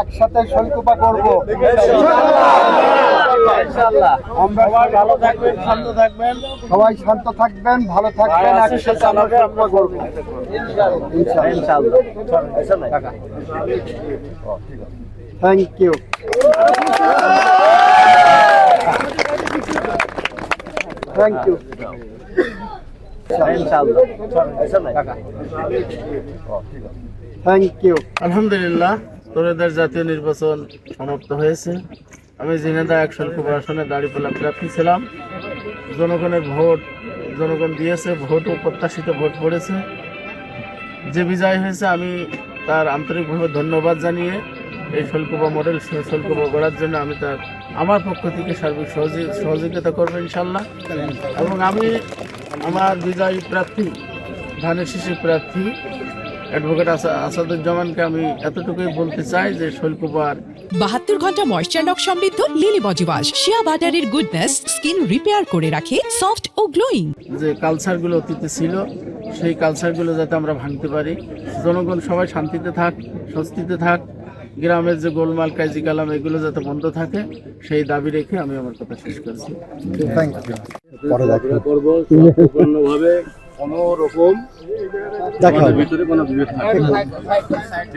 একসাথে শৈলকুপা করবো ইনশাআল্লাহ। আমরা ভালো থাকবেন, শান্ত থাকবেন, সবাই শান্ত থাকবেন, ভালো থাকবেন, একসাথে আমরা শৈলকুপা করবো ইনশাআল্লাহ। Thank you. Thank you. Thank you. আলহামদুলিল্লাহ, তরুণদের জাতীয় নির্বাচন সমাপ্ত হয়েছে। আমি ঝিনাইদহ ১ শৈলকুপা আসনে দাঁড়িপাল্লা প্রার্থী ছিলাম। জনগণের ভোট জনগণ দিয়েছে, ভোট ও প্রত্যাশিত ভোট পড়েছে। যে বিজয় হয়েছে আমি তার আন্তরিকভাবে ধন্যবাদ জানিয়ে এই শৈলকুপা মডেল শৈলকুপা গড়ার জন্য আমি আমার পক্ষ থেকে সার্বিক সহযোগিতা করবো ইনশাল্লাহ। এবং আমি আমার বিজয়ী প্রার্থী, ধানের শীষের প্রার্থী অ্যাডভোকেট আসাদুজ্জামানকে আমি এতটুকুই বলতে চাই যে শৈলকুপার 72 ঘন্টা ময়েশ্চার লক সমৃদ্ধ লিলি বডি ওয়াশ শিয়া বাটারের গুডনেস স্কিন রিপেয়ার করে রাখে সফট ও গ্লোয়িং। যে কালচারগুলো অতীতে ছিল সেই কালচারগুলো যাতে আমরা ভাঙতে পারি, জনগণ সবাই শান্তিতে থাক, স্বস্তিতে থাক, গ্রামের যে গোলমাল কাজি কালাম এগুলো যাতে বন্ধ থাকে সেই দাবি রেখে আমি আমার কথা শেষ করছি। Thank you. পরে করবো সম্পূর্ণভাবে কোনো রকম দেখা হবে। ভিতরে কোনো বিভেদ থাকবে না।